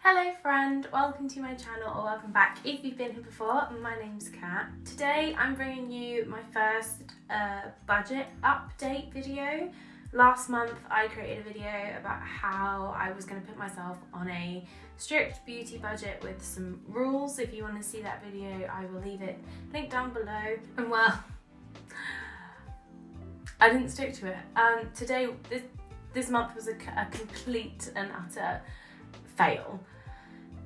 Hello friend, welcome to my channel or welcome back if you've been here before. My name's Kat. Today I'm bringing you my first budget update video. Last month I created a video about how I was going to put myself on a strict beauty budget with some rules. If you want to see that video I will leave it linked down below. And well, I didn't stick to it. Today, this month was a complete and utter fail.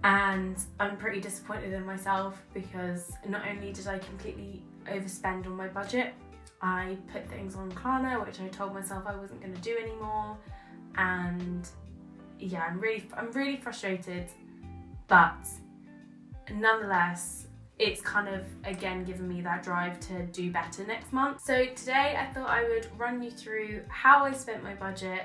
And I'm pretty disappointed in myself because not only did I completely overspend on my budget, I put things on Klarna, which I told myself I wasn't going to do anymore. And yeah, I'm really frustrated, but nonetheless, it's kind of again given me that drive to do better next month. So today I thought I would run you through how I spent my budget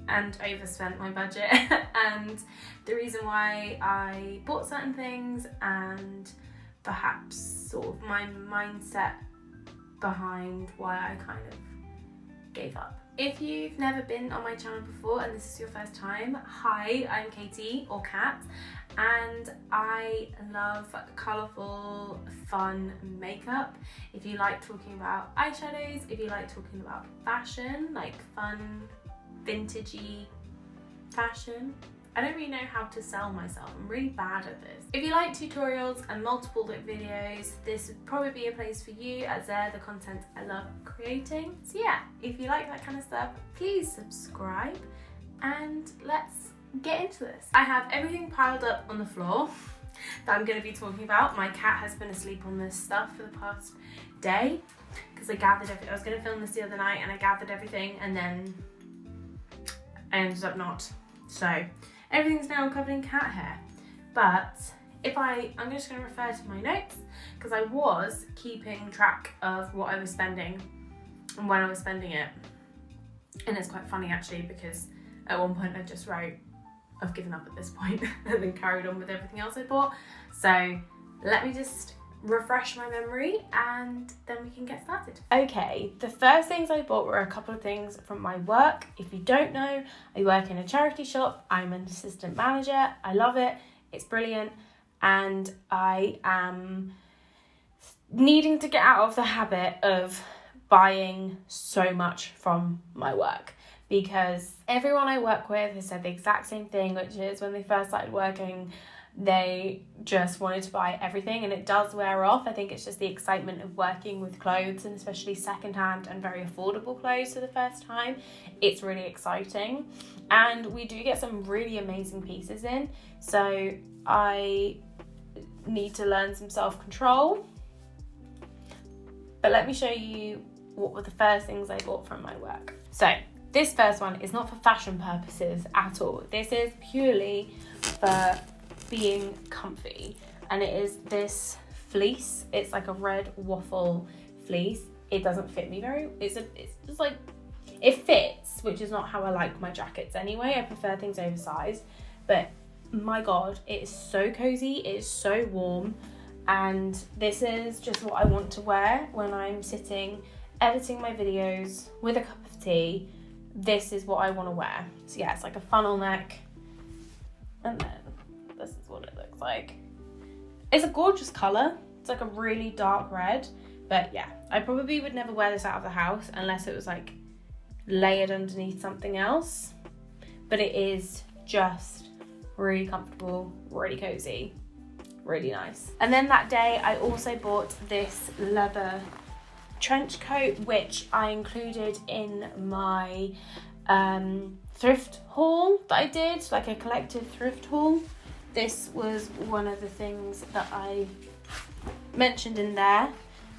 and overspent my budget and the reason why I bought certain things and perhaps sort of my mindset behind why I kind of gave up. If you've never been on my channel before and this is your first time, hi, I'm Katie or Kat, and I love colourful, fun makeup. If you like talking about eyeshadows, if you like talking about fashion, like fun, vintagey fashion. I don't really know how to sell myself. I'm really bad at this. If you like tutorials and multiple look videos, this would probably be a place for you as they're the content I love creating. So yeah, if you like that kind of stuff, please subscribe and let's get into this. I have everything piled up on the floor that I'm going to be talking about. My cat has been asleep on this stuff for the past day because I gathered everything. I was going to film this the other night and I gathered everything and then I ended up not. So everything's now covered in cat hair. But I'm just going to refer to my notes because I was keeping track of what I was spending and when I was spending it. And it's quite funny actually because at one point I just wrote, I've given up at this point and then carried on with everything else I bought. So let me just refresh my memory and then we can get started. Okay, the first things I bought were a couple of things from my work. If you don't know, I work in a charity shop. I'm an assistant manager. I love it. It's brilliant. And I am needing to get out of the habit of buying so much from my work because everyone I work with has said the exact same thing, which is when they first started working, they just wanted to buy everything, and it does wear off. I think it's just the excitement of working with clothes, and especially secondhand and very affordable clothes for the first time. It's really exciting, and we do get some really amazing pieces in, so I need to learn some self-control. But let me show you what were the first things I bought from my work. So this first one is not for fashion purposes at all. This is purely for being comfy, and it is this fleece. It's like a red waffle fleece. It doesn't fit me it's just like, it fits, which is not how I like my jackets anyway. I prefer things oversized, but my god, it is so cozy, it is so warm, and this is just what I want to wear when I'm sitting editing my videos with a cup of tea. This is what I want to wear. So yeah, it's like a funnel neck, and then this is what it looks like. It's a gorgeous colour. It's like a really dark red, but yeah, I probably would never wear this out of the house unless it was like layered underneath something else, but it is just really comfortable, really cozy, really nice. And then that day I also bought this leather trench coat, which I included in my thrift haul that I did, like a collective thrift haul. This was one of the things that I mentioned in there.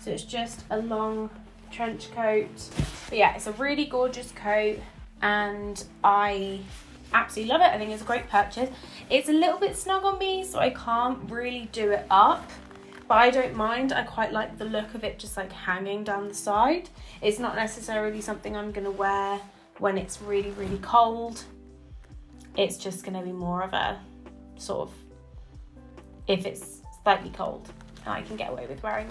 So it's just a long trench coat. But yeah, it's a really gorgeous coat and I absolutely love it. I think it's a great purchase. It's a little bit snug on me, so I can't really do it up, but I don't mind. I quite like the look of it just like hanging down the side. It's not necessarily something I'm gonna wear when it's really, really cold. It's just gonna be more of a sort of, if it's slightly cold, and I can get away with wearing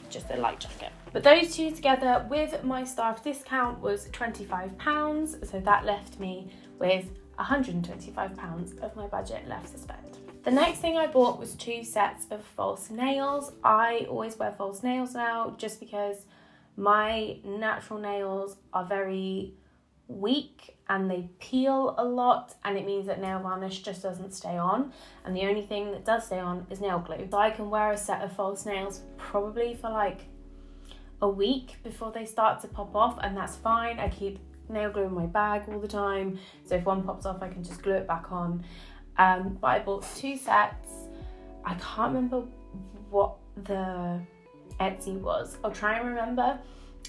just a light jacket. But those two together with my staff discount was £25, so that left me with £125 of my budget left to spend. The next thing I bought was 2 sets of false nails. I always wear false nails now just because my natural nails are very weak and they peel a lot, and it means that nail varnish just doesn't stay on, and the only thing that does stay on is nail glue. So I can wear a set of false nails probably for like a week before they start to pop off, and that's fine. I keep nail glue in my bag all the time, so if one pops off I can just glue it back on. But I bought 2 sets. I can't remember what the Etsy was. I'll try and remember,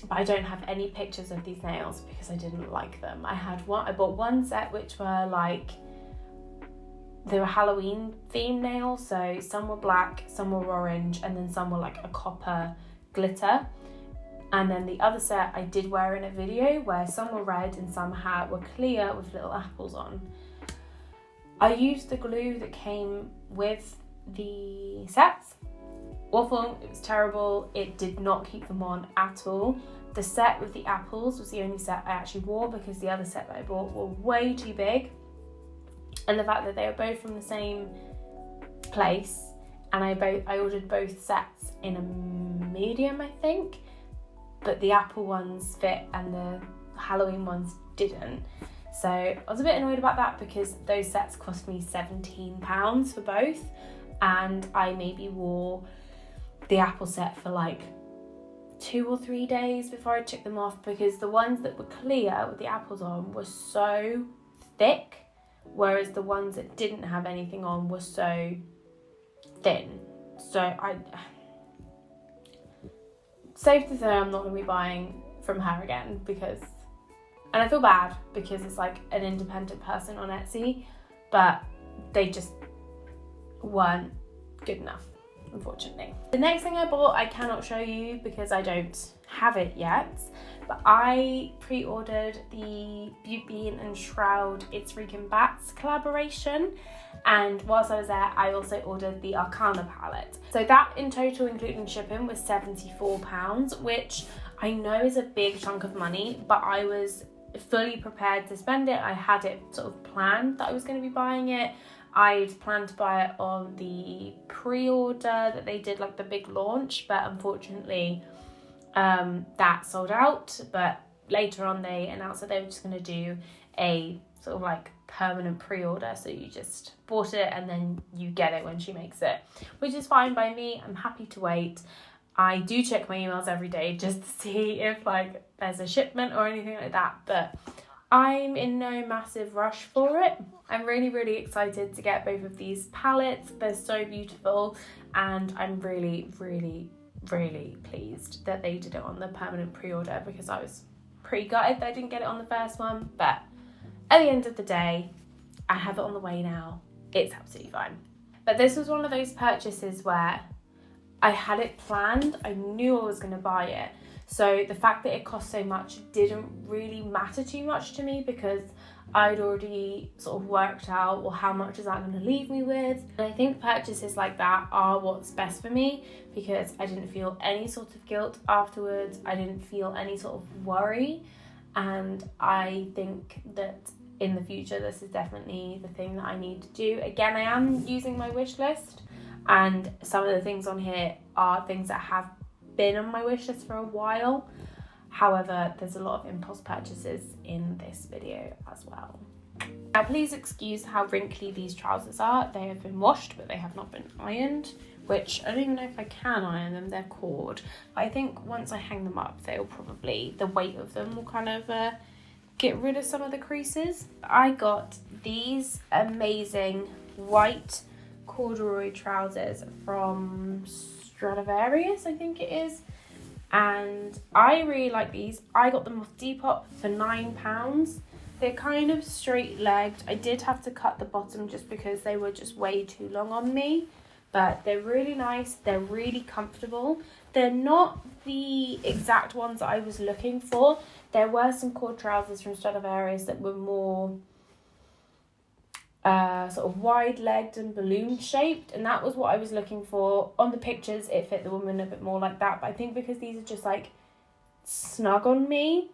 but I don't have any pictures of these nails because I didn't like them. I bought one set which were like, they were Halloween themed nails, so some were black, some were orange, and then some were like a copper glitter. And then the other set I did wear in a video where some were red and some were clear with little apples on. I used the glue that came with the sets. Awful, it was terrible. It did not keep them on at all. The set with the apples was the only set I actually wore because the other set that I bought were way too big. And the fact that they were both from the same place, and I ordered both sets in a medium, I think, but the apple ones fit and the Halloween ones didn't. So I was a bit annoyed about that because those sets cost me £17 for both, and I maybe wore the apple set for like 2 or 3 days before I took them off, because the ones that were clear with the apples on were so thick, whereas the ones that didn't have anything on were so thin. So safe to say I'm not going to be buying from her again, because, and I feel bad because it's like an independent person on Etsy, but they just weren't good enough, unfortunately. The next thing I bought I cannot show you because I don't have it yet, but I pre-ordered the Beauty Bean and Shroud It's Freaking Bats collaboration, and whilst I was there I also ordered the Arcana palette. So that in total, including shipping, was £74, which I know is a big chunk of money, but I was fully prepared to spend it. I had it sort of planned that I was going to be buying it. I'd planned to buy it on the pre-order that they did, like the big launch, but unfortunately that sold out. But later on they announced that they were just going to do a sort of like permanent pre-order, so you just bought it and then you get it when she makes it, which is fine by me. I'm happy to wait. I do check my emails every day just to see if like there's a shipment or anything like that, but I'm in no massive rush for it. I'm really, really excited to get both of these palettes. They're so beautiful, and I'm really, really, really pleased that they did it on the permanent pre-order, because I was pretty gutted that I didn't get it on the first one. But at the end of the day, I have it on the way now. It's absolutely fine. But this was one of those purchases where I had it planned. I knew I was going to buy it. So the fact that it cost so much didn't really matter too much to me, because I'd already sort of worked out, well, how much is that going to leave me with? And I think purchases like that are what's best for me, because I didn't feel any sort of guilt afterwards. I didn't feel any sort of worry. And I think that in the future, this is definitely the thing that I need to do. Again, I am using my wish list, and some of the things on here are things that have been on my wish list for a while. However, there's a lot of impulse purchases in this video as well. Now, please excuse how wrinkly these trousers are. They have been washed, but they have not been ironed, which I don't even know if I can iron them. They're cord. But I think once I hang them up, they'll probably, the weight of them will kind of get rid of some of the creases. I got these amazing white corduroy trousers from Stradivarius, I think it is, and I really like these. I got them off Depop for £9. They're kind of straight legged. I did have to cut the bottom just because they were just way too long on me, but they're really nice. They're really comfortable. They're not the exact ones that I was looking for. There were some cord trousers from Stradivarius that were more sort of wide-legged and balloon-shaped, and that was what I was looking for. On the pictures, it fit the woman a bit more like that, but I think because these are just like snug on me,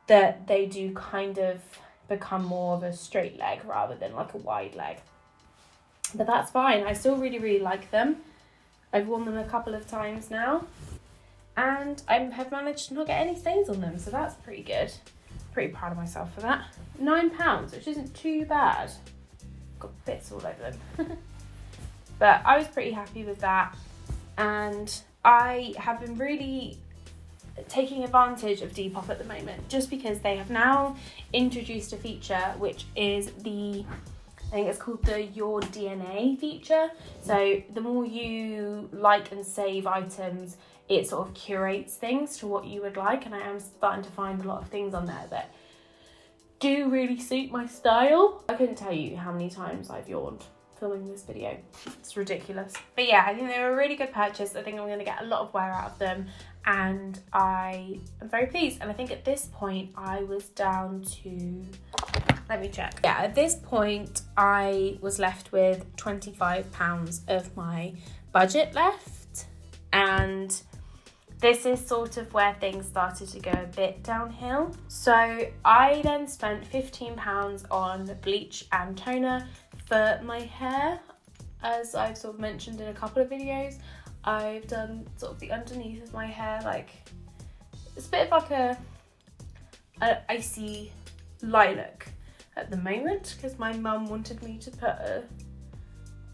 that they do kind of become more of a straight leg rather than like a wide leg. But that's fine. I still really, really like them. I've worn them a couple of times now, and I have managed to not get any stains on them, so that's pretty good. Pretty proud of myself for that. £9, which isn't too bad. Got bits all over them. But I was pretty happy with that, and I have been really taking advantage of Depop at the moment, just because they have now introduced a feature which is I think it's called the Your DNA feature. So the more you like and save items, it sort of curates things to what you would like, and I am starting to find a lot of things on there that do really suit my style. I couldn't tell you how many times I've yawned filming this video. It's ridiculous. But yeah, I think they were a really good purchase. I think I'm going to get a lot of wear out of them, and I am very pleased. And I think at this point I was down to, let me check. Yeah, at this point I was left with £25 of my budget left, and this is sort of where things started to go a bit downhill. So I then spent £15 on bleach and toner for my hair. As I've sort of mentioned in a couple of videos, I've done sort of the underneath of my hair, like it's a bit of like a icy lilac at the moment, because my mum wanted me to put a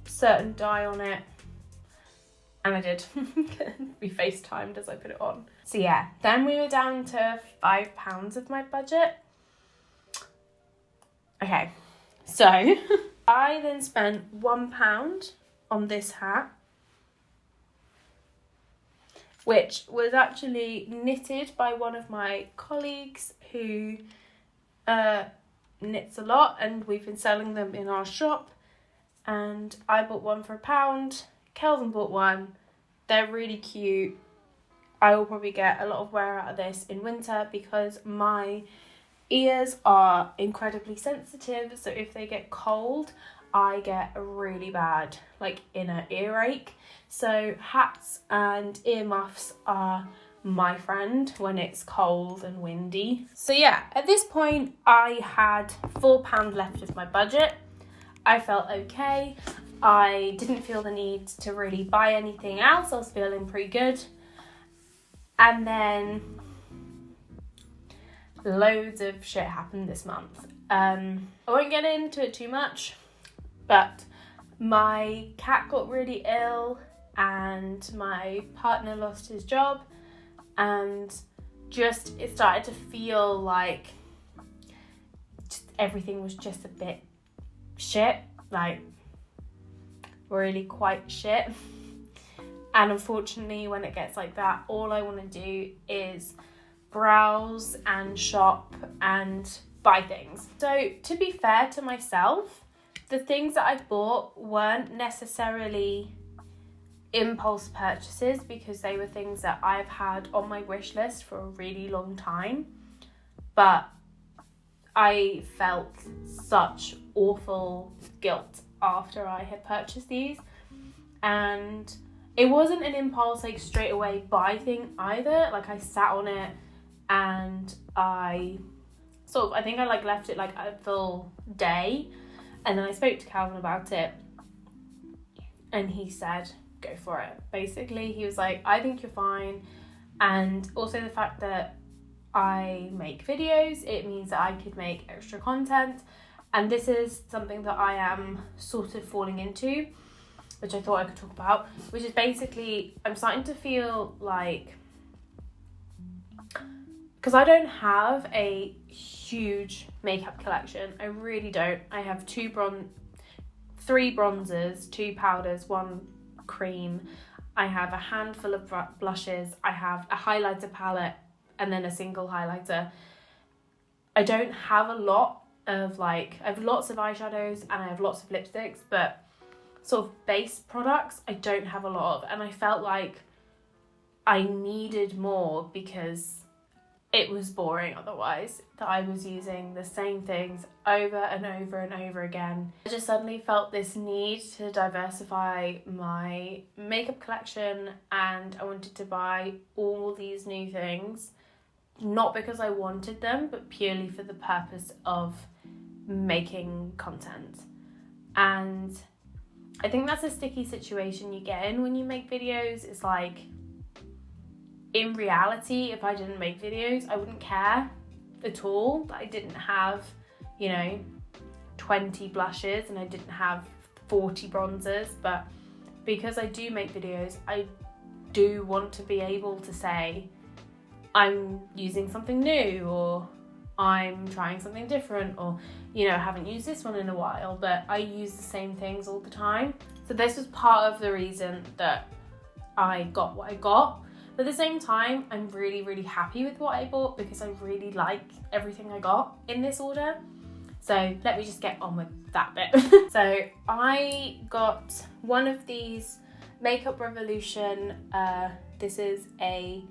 certain dye on it, and I did. We FaceTimed as I put it on. So yeah, then we were down to £5 of my budget. Okay, so I then spent £1 on this hat, which was actually knitted by one of my colleagues who knits a lot, and we've been selling them in our shop, and I bought one for £1. Kelvin bought one. They're really cute. I will probably get a lot of wear out of this in winter because my ears are incredibly sensitive, so if they get cold I get a really bad like inner earache. So hats and earmuffs are my friend when it's cold and windy. So yeah, at this point I had £4 left of my budget. I felt okay. I didn't feel the need to really buy anything else. I was feeling pretty good. And then loads of shit happened this month. I won't get into it too much, but my cat got really ill and my partner lost his job, and just it started to feel like just everything was just a bit shit, like really quite shit. And unfortunately when it gets like that, all I want to do is browse and shop and buy things. So to be fair to myself, the things that I bought weren't necessarily impulse purchases, because they were things that I've had on my wish list for a really long time, but I felt such awful guilt after I had purchased these, and it wasn't an impulse like straight away buy thing either. Like I sat on it and I think I like left it like a full day, and then I spoke to Calvin about it and he said go for it. Basically he was like, I think you're fine, and also the fact that I make videos, it means that I could make extra content, and this is something that I am sort of falling into, which I thought I could talk about, which is basically I'm starting to feel like, because I don't have a huge makeup collection, I really don't. I have 3 bronzers, 2 powders, 1 cream, I have a handful of blushes, I have a highlighter palette, and then a single highlighter. I don't have a lot of I have lots of eyeshadows and I have lots of lipsticks, but sort of base products I don't have a lot of, and I felt like I needed more because it was boring otherwise, that I was using the same things over and over and over again. I just suddenly felt this need to diversify my makeup collection, and I wanted to buy all these new things, not because I wanted them, but purely for the purpose of making content. And I think that's a sticky situation you get in when you make videos. It's like, in reality, if I didn't make videos, I wouldn't care at all that I didn't have, 20 blushes and I didn't have 40 bronzers. But because I do make videos, I do want to be able to say I'm using something new, or I'm trying something different, or I haven't used this one in a while, but I use the same things all the time. So this was part of the reason that I got what I got. But at the same time, I'm really, really happy with what I bought because I really like everything I got in this order. So let me just get on with that bit. So I got one of these Makeup Revolution. This is a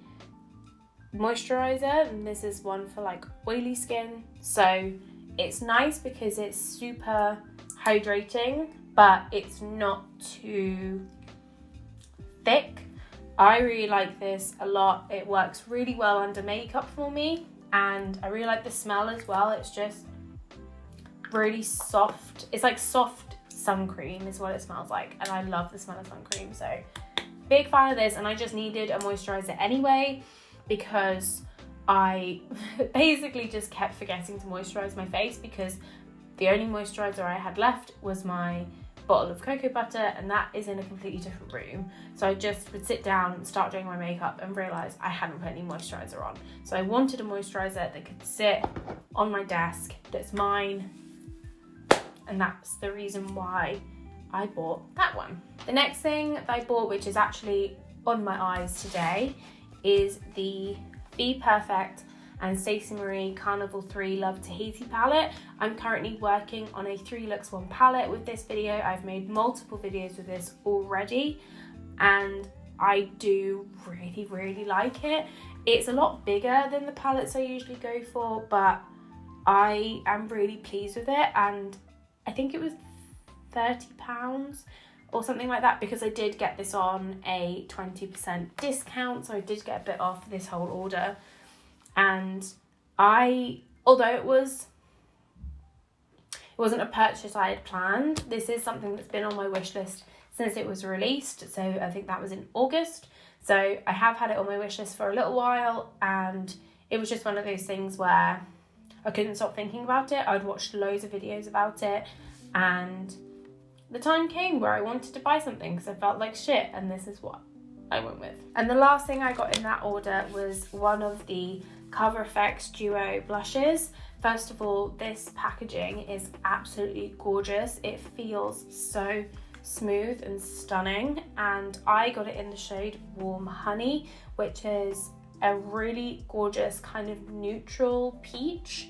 moisturizer, and this is one for like oily skin. So it's nice because it's super hydrating, but it's not too thick. I really like this a lot. It works really well under makeup for me, and I really like the smell as well. It's just really soft. It's like soft sun cream is what it smells like, and I love the smell of sun cream. So big fan of this, and I just needed a moisturizer anyway because I basically just kept forgetting to moisturize my face because the only moisturizer I had left was my bottle of cocoa butter, and that is in a completely different room. So I just would sit down and start doing my makeup and realize I hadn't put any moisturizer on. So I wanted a moisturizer that could sit on my desk, that's mine, and that's the reason why I bought that one. The next thing that I bought, which is actually on my eyes today, is the Be Perfect and Stacey Marie Carnival 3 Love Tahiti palette. I'm currently working on a 3 looks 1 palette with this video. I've made multiple videos with this already, and I do really, really like it. It's a lot bigger than the palettes I usually go for, but I am really pleased with it, and I think it was £30 or something like that because I did get this on a 20% discount, so I did get a bit off this whole order. And although it wasn't a purchase I had planned, this is something that's been on my wish list since it was released. So I think that was in August. So I have had it on my wish list for a little while, and it was just one of those things where I couldn't stop thinking about it. I'd watched loads of videos about it, and the time came where I wanted to buy something because I felt like shit, and this is what I went with. And the last thing I got in that order was one of the Cover FX Duo blushes. First of all, this packaging is absolutely gorgeous. It feels so smooth and stunning, and I got it in the shade Warm Honey, which is a really gorgeous kind of neutral peach.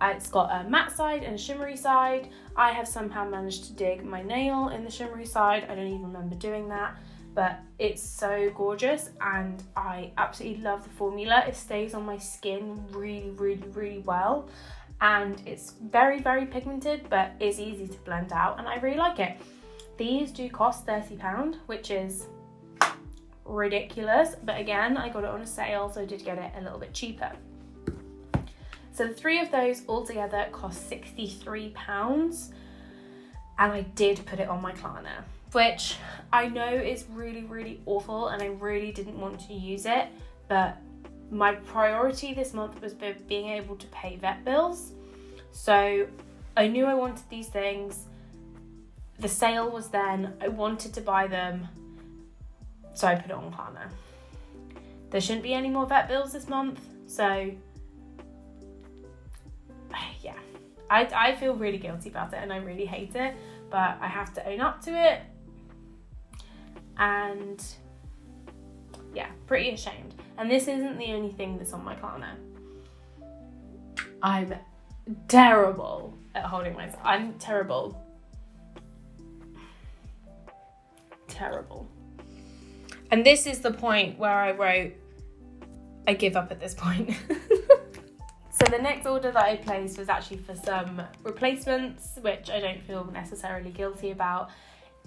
It's got a matte side and a shimmery side. I have somehow managed to dig my nail in the shimmery side. I don't even remember doing that, but it's so gorgeous, and I absolutely love the formula. It stays on my skin really, really, really well, and it's very, very pigmented, but is easy to blend out, and I really like it. These do cost £30, which is ridiculous, but again, I got it on a sale, so I did get it a little bit cheaper. So the 3 of those altogether cost £63, and I did put it on my Klarna, which I know is really, really awful, and I really didn't want to use it, but my priority this month was being able to pay vet bills. So I knew I wanted these things. The sale was then, I wanted to buy them, so I put it on Klarna. There shouldn't be any more vet bills this month, so yeah, I feel really guilty about it, and I really hate it, but I have to own up to it, and yeah, pretty ashamed. And this isn't the only thing that's on my Klarna. I'm terrible at holding myself. I'm terrible. And this is the point where I wrote, I give up at this point. So the next order that I placed was actually for some replacements, which I don't feel necessarily guilty about.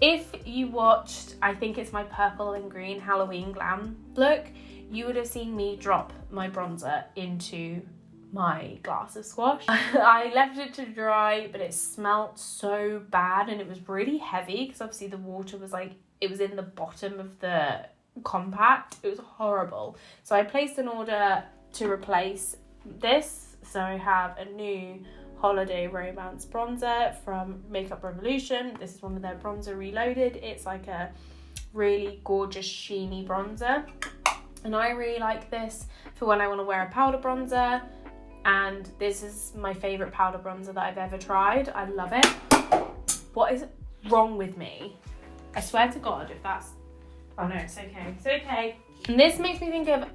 If you watched, I think it's my purple and green Halloween glam look, you would have seen me drop my bronzer into my glass of squash. I left it to dry, but it smelt so bad and it was really heavy because obviously the water was like, it was in the bottom of the compact. It was horrible. So I placed an order to replace this. So I have a new Holiday Romance bronzer from Makeup Revolution. This is one of their bronzer reloaded. It's like a really gorgeous sheeny bronzer. And I really like this for when I want to wear a powder bronzer. And this is my favourite powder bronzer that I've ever tried. I love it. What is wrong with me? I swear to God, if that's... Oh no, it's okay. It's okay. And this makes me think of,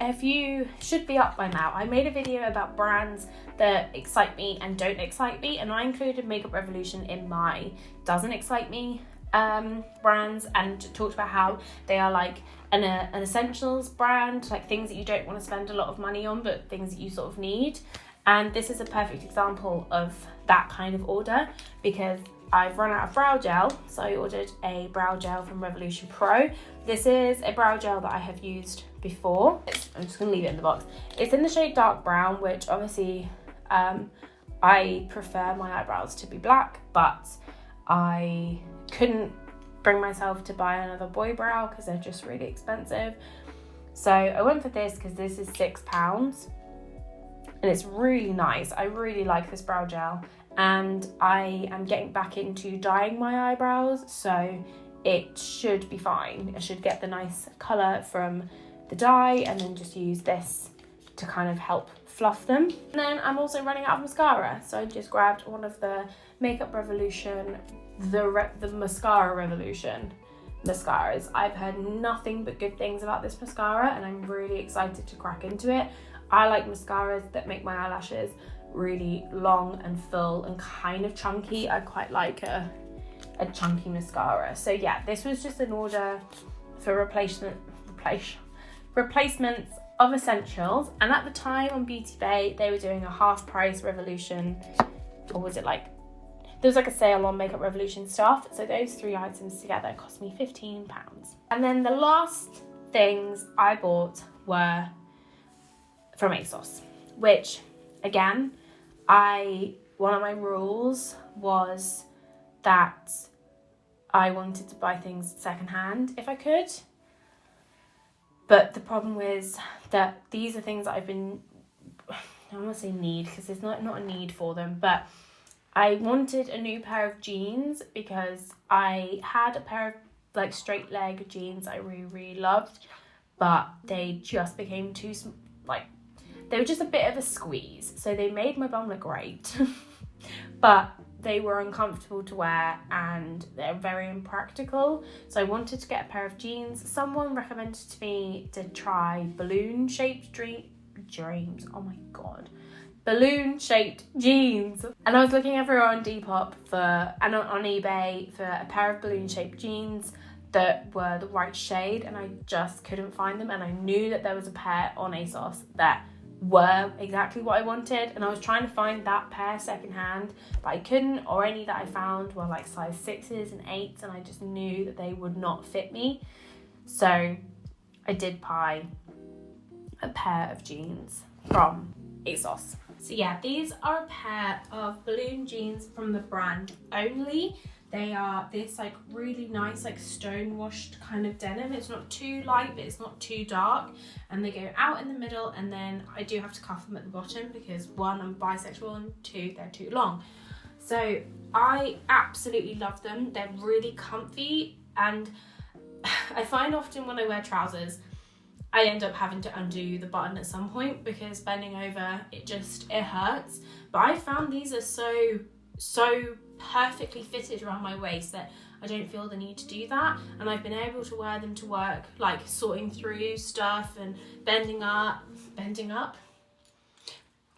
if you should be up by now, I made a video about brands that excite me and don't excite me. And I included Makeup Revolution in my doesn't excite me brands, and talked about how they are like an essentials brand, like things that you don't want to spend a lot of money on, but things that you sort of need. And this is a perfect example of that kind of order, because I've run out of brow gel, so I ordered a brow gel from Revolution Pro. This is a brow gel that I have used before. I'm just gonna leave it in the box. It's in the shade dark brown, which obviously I prefer my eyebrows to be black, but I couldn't bring myself to buy another boy brow because they're just really expensive. So I went for this because this is £6 and it's really nice. I really like this brow gel, and I am getting back into dyeing my eyebrows, so it should be fine. I should get the nice colour from the dye and then just use this to kind of help fluff them. And then I'm also running out of mascara, so I just grabbed one of the Makeup Revolution, the Mascara Revolution mascaras. I've heard nothing but good things about this mascara and I'm really excited to crack into it. I like mascaras that make my eyelashes really long and full and kind of chunky. I quite like a chunky mascara. So yeah, this was just an order for replacements of essentials. And at the time on Beauty Bay, they were doing a half price Revolution, or was it like, there was like a sale on Makeup Revolution stuff. So those three items together cost me £15. And then the last things I bought were from Asos, which again, one of my rules was that I wanted to buy things secondhand if I could. But the problem is that these are things that I don't want to say need, because there's not a need for them, but I wanted a new pair of jeans because I had a pair of like straight leg jeans I really loved, but they just became too they were just a bit of a squeeze. So they made my bum look great, but they were uncomfortable to wear and they're very impractical. So I wanted to get a pair of jeans. Someone recommended to me to try balloon shaped dreams. Oh my God. Balloon shaped jeans. And I was looking everywhere on Depop and on eBay for a pair of balloon shaped jeans that were the right shade, and I just couldn't find them. And I knew that there was a pair on Asos that were exactly what I wanted, and I was trying to find that pair secondhand, but I couldn't, or any that I found were like size 6s and 8s, and I just knew that they would not fit me. So I did buy a pair of jeans from Asos. So yeah, these are a pair of balloon jeans from the brand Only. They are this like really nice like stone washed kind of denim. It's not too light, but it's not too dark, and they go out in the middle, and then I do have to cuff them at the bottom because 1, I'm bisexual, and 2, they're too long. So I absolutely love them. They're really comfy, and I find often when I wear trousers I end up having to undo the button at some point because bending over it hurts. But I found these are so perfectly fitted around my waist that I don't feel the need to do that, and I've been able to wear them to work, like sorting through stuff and bending up,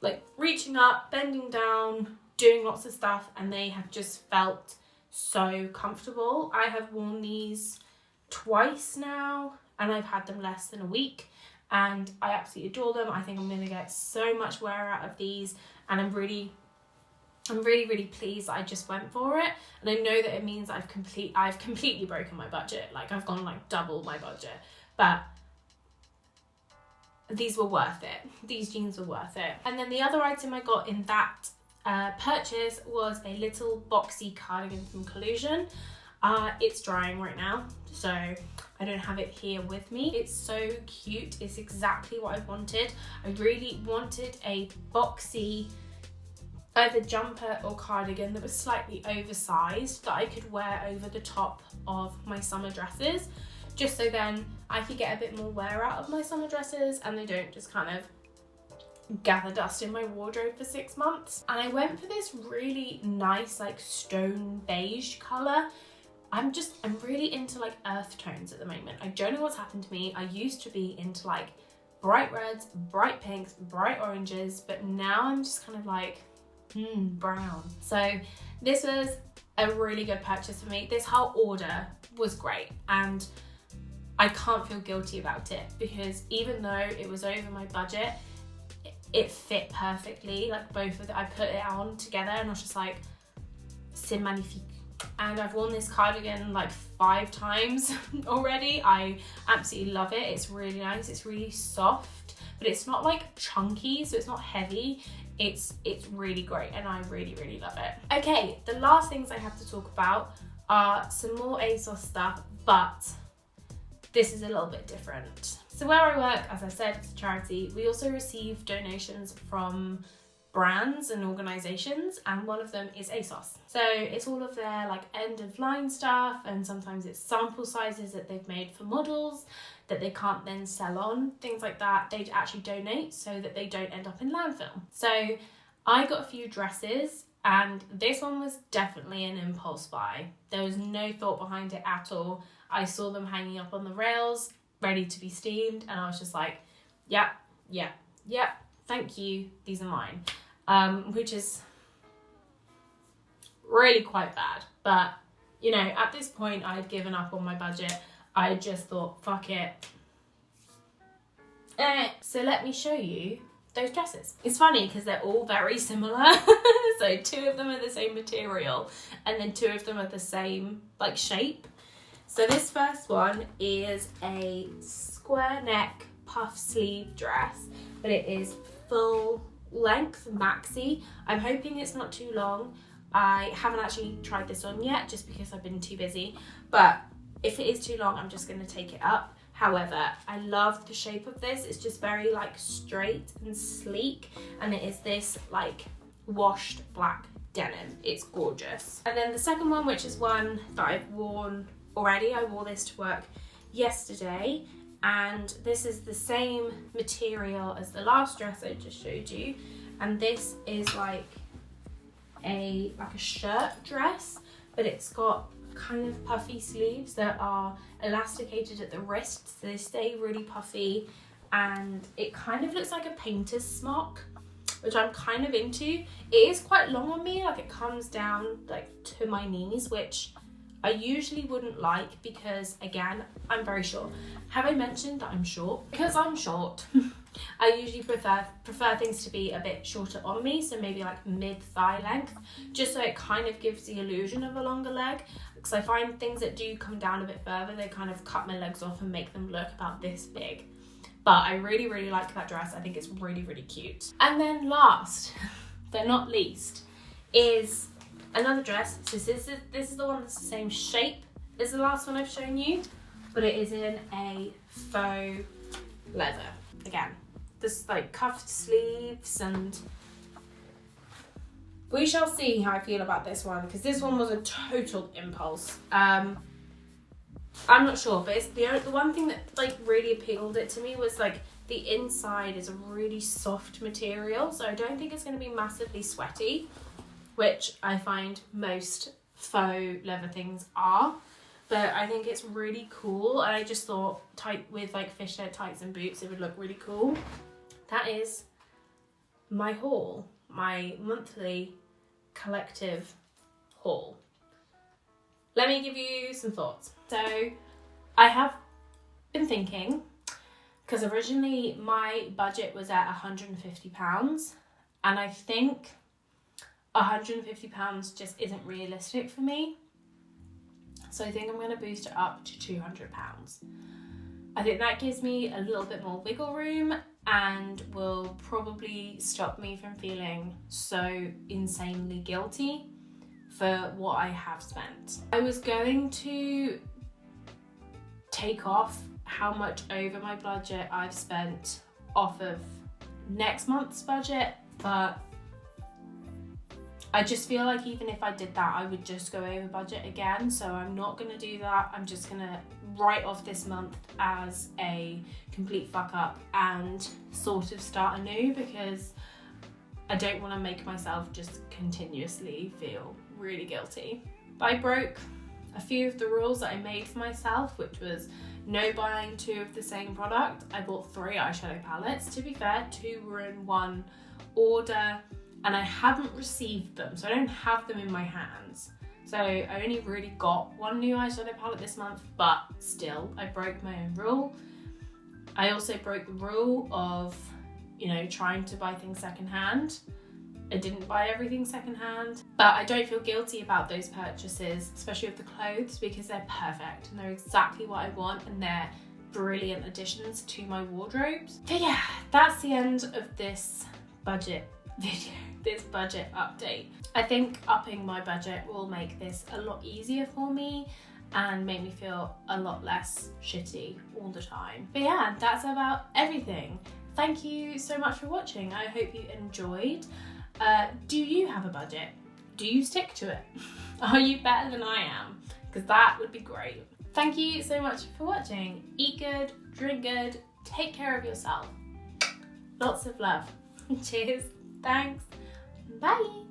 like reaching up, bending down, doing lots of stuff, and they have just felt so comfortable. I have worn these twice now and I've had them less than a week, and I absolutely adore them. I think I'm going to get so much wear out of these, and I'm really pleased that I just went for it. And I know that it means I've completely broken my budget. Like I've gone like double my budget, but these were worth it. These jeans were worth it. And then the other item I got in that purchase was a little boxy cardigan from Collusion. It's drying right now, so I don't have it here with me. It's so cute. It's exactly what I wanted. I really wanted a boxy either jumper or cardigan that was slightly oversized that I could wear over the top of my summer dresses, just so then I could get a bit more wear out of my summer dresses and they don't just kind of gather dust in my wardrobe for 6 months. And I went for this really nice like stone beige colour. I'm really into like earth tones at the moment. I don't know what's happened to me. I used to be into like bright reds, bright pinks, bright oranges, but now I'm just kind of like brown. So this was a really good purchase for me. This whole order was great and I can't feel guilty about it because even though it was over my budget, it fit perfectly. Like both of them, I put it on together and I was just like, c'est magnifique. And I've worn this cardigan like 5 times already. I absolutely love it. It's really nice. It's really soft, but it's not like chunky, so it's not heavy. It's really great and I really, really love it. Okay, the last things I have to talk about are some more Asos stuff, but this is a little bit different. So where I work, as I said, it's a charity. We also receive donations from brands and organizations, and one of them is Asos. So it's all of their like end of line stuff, and sometimes it's sample sizes that they've made for models that they can't then sell on, things like that. They actually donate so that they don't end up in landfill. So I got a few dresses and this one was definitely an impulse buy. There was no thought behind it at all. I saw them hanging up on the rails, ready to be steamed, and I was just like, yep, thank you, these are mine. Which is really quite bad. But, you know, at this point I had given up on my budget. I just thought, fuck it. So let me show you those dresses. It's funny because they're all very similar. So 2 of them are the same material and then 2 of them are the same like shape. So this first one is a square neck puff sleeve dress, but it is full length maxi. I'm hoping it's not too long. I haven't actually tried this on yet just because I've been too busy, but if it is too long, I'm just going to take it up. However, I love the shape of this. It's just very like straight and sleek, and it is this like washed black denim. It's gorgeous. And then the second one, which is one that I've worn already, I wore this to work yesterday, and this is the same material as the last dress I just showed you, and this is like a shirt dress, but it's got kind of puffy sleeves that are elasticated at the wrist, so they stay really puffy, and it kind of looks like a painter's smock, which I'm kind of into. It is quite long on me, like it comes down like to my knees, which I usually wouldn't like because, again, I'm very short. Have I mentioned that I'm short? Because I'm short, I usually prefer things to be a bit shorter on me, so maybe like mid-thigh length, just so it kind of gives the illusion of a longer leg, because I find things that do come down a bit further, they kind of cut my legs off and make them look about this big. But I really, really like that dress. I think it's really, really cute. And then last, but not least, is another dress. So this is the one that's the same shape as the last one I've shown you, but it is in a faux leather. Again, this like cuffed sleeves, and we shall see how I feel about this one, because this one was a total impulse. I'm not sure, but it's the one thing that like really appealed it to me was like the inside is a really soft material, so I don't think it's going to be massively sweaty, which I find most faux leather things are. But I think it's really cool, and I just thought tight with like fishnet tights and boots it would look really cool. That is my haul, my monthly collective haul. Let me give you some thoughts. So I have been thinking, because originally my budget was at £150, and I think £150 just isn't realistic for me. So I think I'm going to boost it up to £200. I think that gives me a little bit more wiggle room, and will probably stop me from feeling so insanely guilty for what I have spent. I was going to take off how much over my budget I've spent off of next month's budget, but I just feel like even if I did that, I would just go over budget again. So I'm not gonna do that. I'm just gonna write off this month as a complete fuck up and sort of start anew, because I don't wanna make myself just continuously feel really guilty. But I broke a few of the rules that I made for myself, which was no buying 2 of the same product. I bought 3 eyeshadow palettes. To be fair, 2 were in one order, and I haven't received them, so I don't have them in my hands. So I only really got 1 new eyeshadow palette this month, but still, I broke my own rule. I also broke the rule of, trying to buy things secondhand. I didn't buy everything secondhand, but I don't feel guilty about those purchases, especially with the clothes, because they're perfect and they're exactly what I want, and they're brilliant additions to my wardrobes. But yeah, that's the end of this budget video, this budget update. I think upping my budget will make this a lot easier for me and make me feel a lot less shitty all the time. But yeah, that's about everything. Thank you so much for watching. I hope you enjoyed. Do you have a budget? Do you stick to it? Are you better than I am? Because that would be great. Thank you so much for watching. Eat good, drink good, take care of yourself. Lots of love. Cheers. Thanks. Bye.